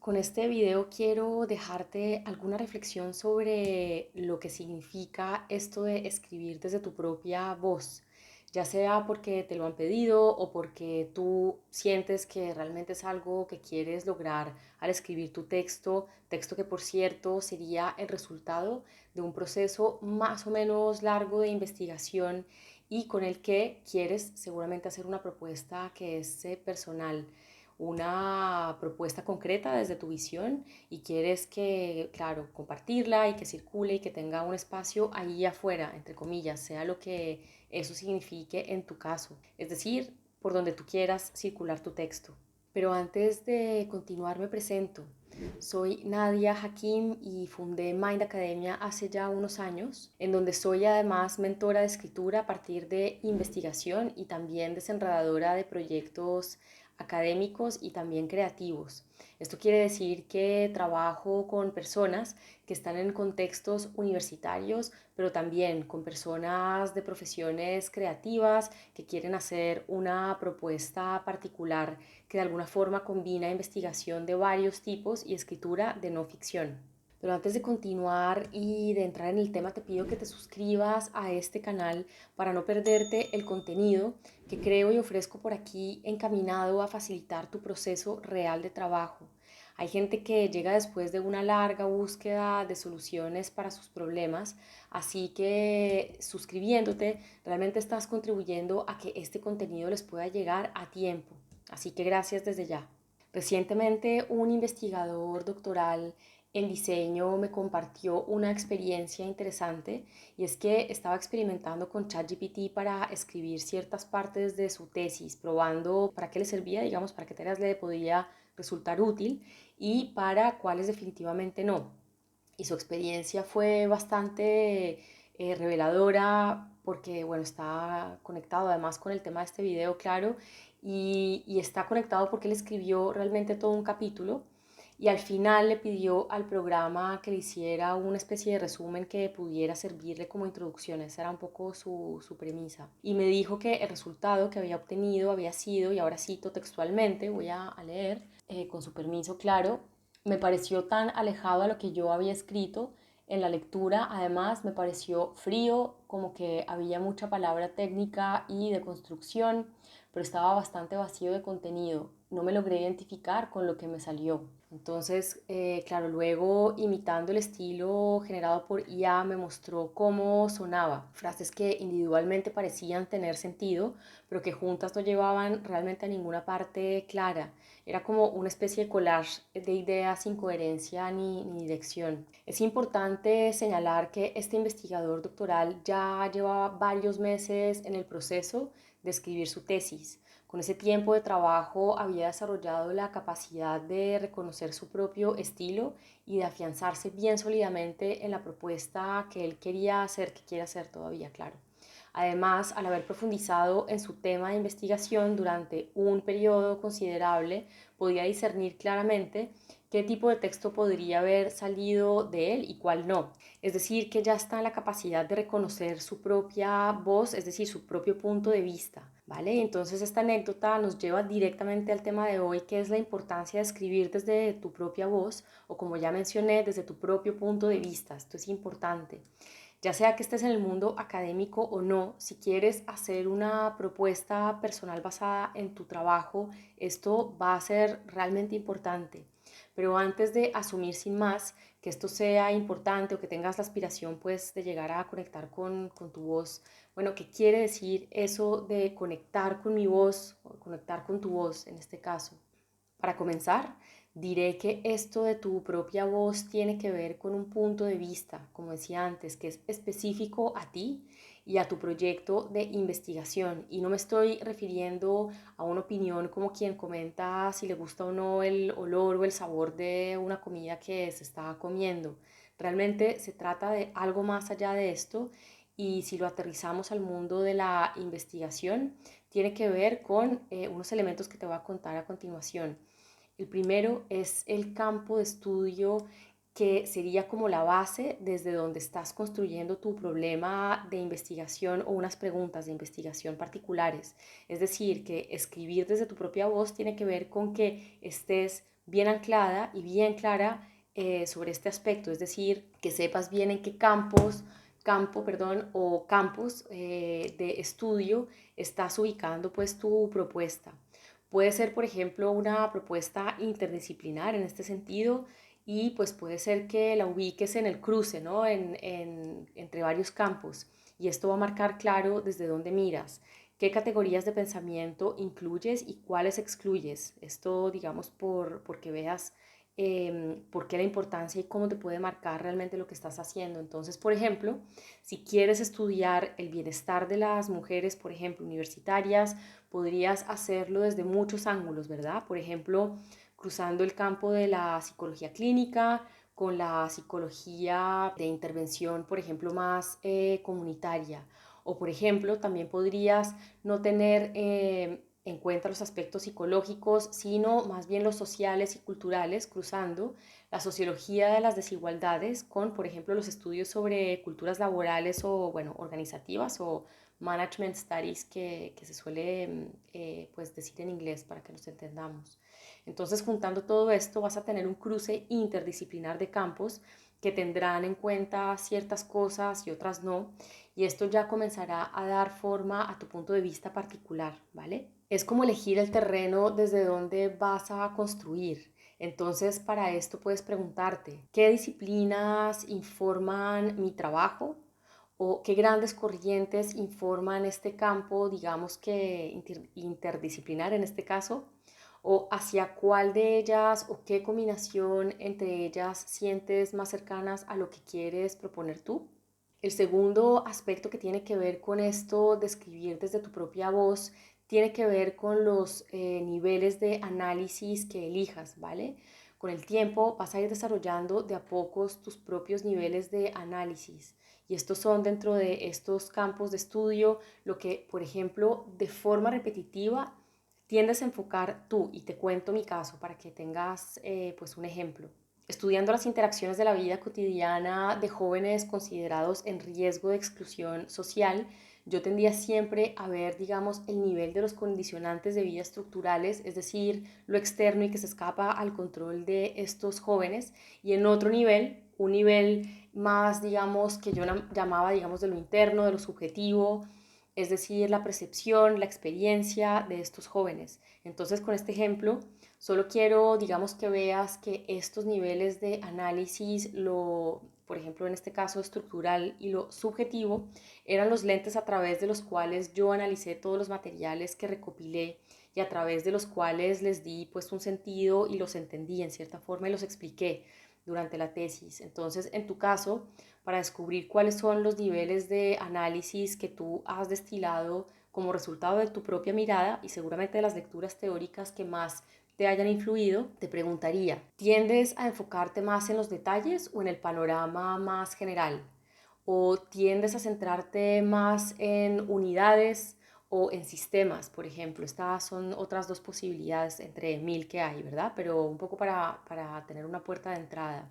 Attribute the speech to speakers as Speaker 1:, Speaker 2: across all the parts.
Speaker 1: Con este video quiero dejarte alguna reflexión sobre lo que significa esto de escribir desde tu propia voz, ya sea porque te lo han pedido o porque tú sientes que realmente es algo que quieres lograr al escribir tu texto, texto que por cierto sería el resultado de un proceso más o menos largo de investigación y con el que quieres seguramente hacer una propuesta que es personal, una propuesta concreta desde tu visión y quieres que, claro, compartirla y que circule y que tenga un espacio ahí afuera, entre comillas, sea lo que eso signifique en tu caso, es decir, por donde tú quieras circular tu texto. Pero antes de continuar me presento. Soy Nadia Hakim y fundé Mind Academia hace ya unos años, en donde soy además mentora de escritura a partir de investigación y también desenredadora de proyectos académicos y también creativos. Esto quiere decir que trabajo con personas que están en contextos universitarios, pero también con personas de profesiones creativas que quieren hacer una propuesta particular que de alguna forma combina investigación de varios tipos y escritura de no ficción. Pero antes de continuar y de entrar en el tema, te pido que te suscribas a este canal para no perderte el contenido que creo y ofrezco por aquí encaminado a facilitar tu proceso real de trabajo. Hay gente que llega después de una larga búsqueda de soluciones para sus problemas, así que suscribiéndote realmente estás contribuyendo a que este contenido les pueda llegar a tiempo. Así que gracias desde ya. Recientemente un investigador doctoral en diseño me compartió una experiencia interesante y es que estaba experimentando con ChatGPT para escribir ciertas partes de su tesis, probando para qué le servía, digamos, para qué tareas le podía resultar útil y para cuáles definitivamente no. Y su experiencia fue bastante reveladora porque, bueno, está conectado además con el tema de este video, claro, y está conectado porque él escribió realmente todo un capítulo y al final le pidió al programa que le hiciera una especie de resumen que pudiera servirle como introducción. Esa era un poco su premisa. Y me dijo que el resultado que había obtenido había sido, y ahora cito textualmente, voy a leer, con su permiso, claro, me pareció tan alejado a lo que yo había escrito en la lectura, además me pareció frío, como que había mucha palabra técnica y de construcción, pero estaba bastante vacío de contenido. No me logré identificar con lo que me salió. Entonces, claro, luego imitando el estilo generado por IA me mostró cómo sonaba, frases que individualmente parecían tener sentido, pero que juntas no llevaban realmente a ninguna parte clara. Era como una especie de collage de ideas sin coherencia ni dirección. Es importante señalar que este investigador doctoral ya llevaba varios meses en el proceso de escribir su tesis. Con ese tiempo de trabajo había desarrollado la capacidad de reconocer su propio estilo y de afianzarse bien sólidamente en la propuesta que él quería hacer, que quiere hacer todavía, claro. Además, al haber profundizado en su tema de investigación durante un periodo considerable, podía discernir claramente qué tipo de texto podría haber salido de él y cuál no. Es decir, que ya está en la capacidad de reconocer su propia voz, es decir, su propio punto de vista, ¿vale? Entonces esta anécdota nos lleva directamente al tema de hoy, que es la importancia de escribir desde tu propia voz o, como ya mencioné, desde tu propio punto de vista. Esto es importante. Ya sea que estés en el mundo académico o no, si quieres hacer una propuesta personal basada en tu trabajo, esto va a ser realmente importante. Pero antes de asumir sin más que esto sea importante o que tengas la aspiración pues de llegar a conectar con tu voz, bueno, ¿qué quiere decir eso de conectar con mi voz o conectar con tu voz en este caso? Para comenzar, diré que esto de tu propia voz tiene que ver con un punto de vista, como decía antes, que es específico a ti y a tu proyecto de investigación. Y no me estoy refiriendo a una opinión como quien comenta si le gusta o no el olor o el sabor de una comida que se está comiendo. Realmente se trata de algo más allá de esto y si lo aterrizamos al mundo de la investigación, tiene que ver con unos elementos que te voy a contar a continuación. El primero es el campo de estudio que sería como la base desde donde estás construyendo tu problema de investigación o unas preguntas de investigación particulares. Es decir, que escribir desde tu propia voz tiene que ver con que estés bien anclada y bien clara sobre este aspecto, es decir, que sepas bien en qué campo, o campus de estudio estás ubicando pues tu propuesta. Puede ser, por ejemplo, una propuesta interdisciplinar en este sentido y pues puede ser que la ubiques en el cruce, ¿no? Entre varios campos. Y esto va a marcar claro desde dónde miras, qué categorías de pensamiento incluyes y cuáles excluyes. Esto, digamos, porque veas por qué la importancia y cómo te puede marcar realmente lo que estás haciendo. Entonces, por ejemplo, si quieres estudiar el bienestar de las mujeres, por ejemplo, universitarias, podrías hacerlo desde muchos ángulos, ¿verdad? Por ejemplo, cruzando el campo de la psicología clínica con la psicología de intervención, por ejemplo, más comunitaria. O, por ejemplo, también podrías no tener en cuenta los aspectos psicológicos, sino más bien los sociales y culturales, cruzando la sociología de las desigualdades con, por ejemplo, los estudios sobre culturas laborales o, bueno, organizativas o management studies que se suele pues decir en inglés para que nos entendamos. Entonces, juntando todo esto, vas a tener un cruce interdisciplinar de campos que tendrán en cuenta ciertas cosas y otras no, y esto ya comenzará a dar forma a tu punto de vista particular, ¿vale? Es como elegir el terreno desde donde vas a construir. Entonces, para esto puedes preguntarte, ¿qué disciplinas informan mi trabajo? ¿O qué grandes corrientes informan este campo, digamos que interdisciplinar en este caso? ¿O hacia cuál de ellas o qué combinación entre ellas sientes más cercanas a lo que quieres proponer tú? El segundo aspecto que tiene que ver con esto de escribir desde tu propia voz tiene que ver con los niveles de análisis que elijas, ¿vale? Con el tiempo vas a ir desarrollando de a pocos tus propios niveles de análisis. Y estos son dentro de estos campos de estudio lo que, por ejemplo, de forma repetitiva tiendes a enfocar tú. Y te cuento mi caso para que tengas pues un ejemplo. Estudiando las interacciones de la vida cotidiana de jóvenes considerados en riesgo de exclusión social, yo tendía siempre a ver, digamos, el nivel de los condicionantes de vida estructurales, es decir, lo externo y que se escapa al control de estos jóvenes, y en otro nivel, un nivel más, digamos, que yo llamaba, digamos, de lo interno, de lo subjetivo, es decir, la percepción, la experiencia de estos jóvenes. Entonces, con este ejemplo, solo quiero, digamos, que veas que estos niveles de análisis, por ejemplo, en este caso estructural y lo subjetivo, eran los lentes a través de los cuales yo analicé todos los materiales que recopilé y a través de los cuales les di pues un sentido y los entendí en cierta forma y los expliqué durante la tesis. Entonces, en tu caso, para descubrir cuáles son los niveles de análisis que tú has destilado como resultado de tu propia mirada y seguramente de las lecturas teóricas que más te hayan influido, te preguntaría, ¿tiendes a enfocarte más en los detalles o en el panorama más general? ¿O tiendes a centrarte más en unidades o en sistemas, por ejemplo? Estas son otras dos posibilidades entre mil que hay, ¿verdad? Pero un poco para tener una puerta de entrada.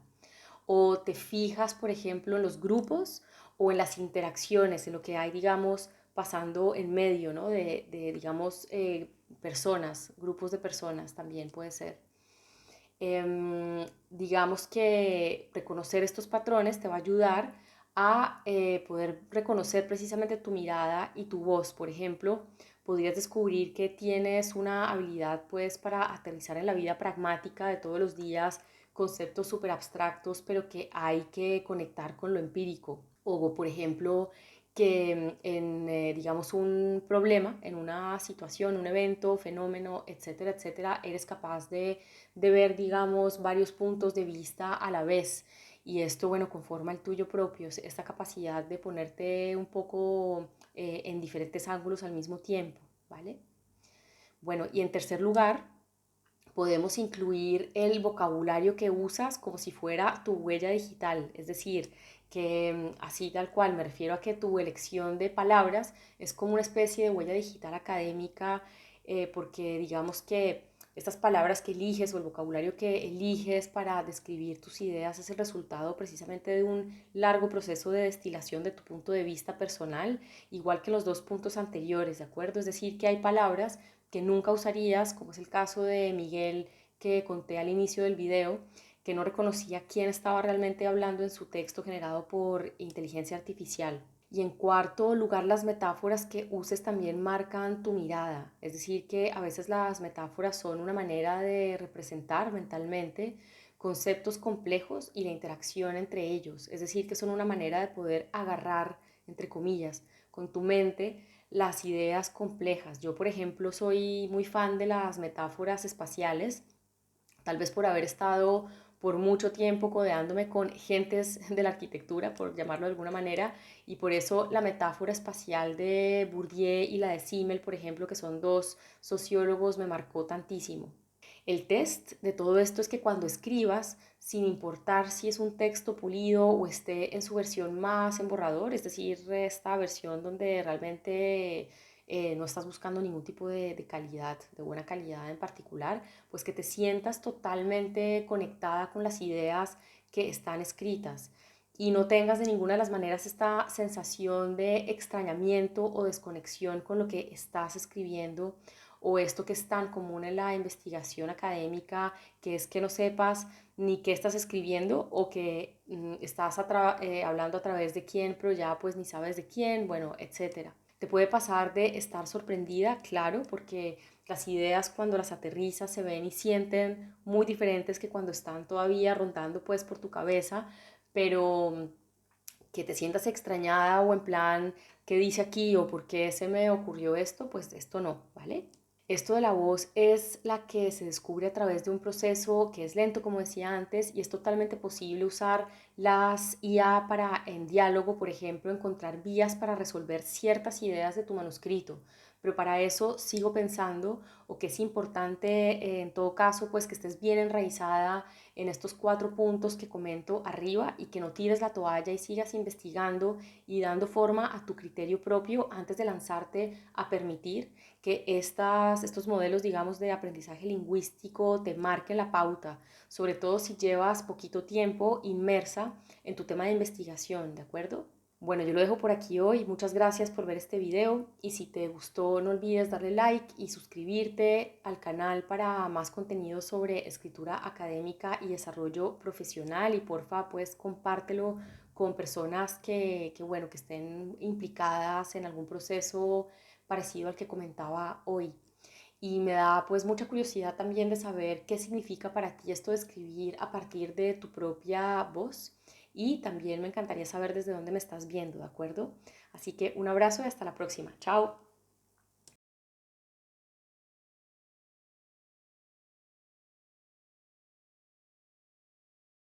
Speaker 1: ¿O te fijas, por ejemplo, en los grupos o en las interacciones, en lo que hay, digamos, pasando en medio, ¿no? Digamos, personas, grupos de personas también puede ser. Digamos que reconocer estos patrones te va a ayudar a poder reconocer precisamente tu mirada y tu voz. Por ejemplo, podrías descubrir que tienes una habilidad pues para aterrizar en la vida pragmática de todos los días conceptos súper abstractos, pero que hay que conectar con lo empírico. O, por ejemplo, que en, digamos, un problema, en una situación, un evento, fenómeno, etcétera, etcétera, eres capaz de ver, digamos, varios puntos de vista a la vez. Y esto, bueno, conforma el tuyo propio, esta capacidad de ponerte un poco en diferentes ángulos al mismo tiempo, ¿vale? Bueno, y en tercer lugar, podemos incluir el vocabulario que usas como si fuera tu huella digital, es decir, que así tal cual me refiero a que tu elección de palabras es como una especie de huella digital académica, porque digamos que estas palabras que eliges o el vocabulario que eliges para describir tus ideas es el resultado precisamente de un largo proceso de destilación de tu punto de vista personal, igual que los dos puntos anteriores, ¿de acuerdo? Es decir, que hay palabras que nunca usarías, como es el caso de Miguel, que conté al inicio del video, que no reconocía quién estaba realmente hablando en su texto generado por inteligencia artificial. Y en cuarto lugar, las metáforas que uses también marcan tu mirada. Es decir, que a veces las metáforas son una manera de representar mentalmente conceptos complejos y la interacción entre ellos. Es decir, que son una manera de poder agarrar, entre comillas, con tu mente las ideas complejas. Yo, por ejemplo, soy muy fan de las metáforas espaciales, tal vez por haber estado por mucho tiempo codeándome con gentes de la arquitectura, por llamarlo de alguna manera, y por eso la metáfora espacial de Bourdieu y la de Simmel, por ejemplo, que son dos sociólogos, me marcó tantísimo. El test de todo esto es que cuando escribas, sin importar si es un texto pulido o esté en su versión más en borrador, es decir, esta versión donde realmente no estás buscando ningún tipo de calidad, de buena calidad en particular, pues que te sientas totalmente conectada con las ideas que están escritas y no tengas de ninguna de las maneras esta sensación de extrañamiento o desconexión con lo que estás escribiendo, o esto que es tan común en la investigación académica, que es que no sepas ni qué estás escribiendo o que estás hablando a través de quién, pero ya pues ni sabes de quién, bueno, etcétera. Te puede pasar de estar sorprendida, claro, porque las ideas cuando las aterrizas se ven y sienten muy diferentes que cuando están todavía rondando pues por tu cabeza, pero que te sientas extrañada o en plan, ¿qué dice aquí o por qué se me ocurrió esto? Pues esto no, ¿vale? Esto de la voz es la que se descubre a través de un proceso que es lento, como decía antes, y es totalmente posible usar las IA para, en diálogo, por ejemplo, encontrar vías para resolver ciertas ideas de tu manuscrito. Pero para eso sigo pensando, o que es importante en todo caso, pues que estés bien enraizada en estos 4 puntos que comento arriba y que no tires la toalla y sigas investigando y dando forma a tu criterio propio antes de lanzarte a permitir que estos modelos, digamos, de aprendizaje lingüístico te marquen la pauta, sobre todo si llevas poquito tiempo inmersa en tu tema de investigación, ¿de acuerdo? Bueno, yo lo dejo por aquí hoy. Muchas gracias por ver este video y si te gustó no olvides darle like y suscribirte al canal para más contenido sobre escritura académica y desarrollo profesional y porfa pues compártelo con personas bueno, que estén implicadas en algún proceso parecido al que comentaba hoy. Y me da pues mucha curiosidad también de saber qué significa para ti esto de escribir a partir de tu propia voz. Y también me encantaría saber desde dónde me estás viendo, ¿de acuerdo? Así que un abrazo y hasta la próxima. Chao.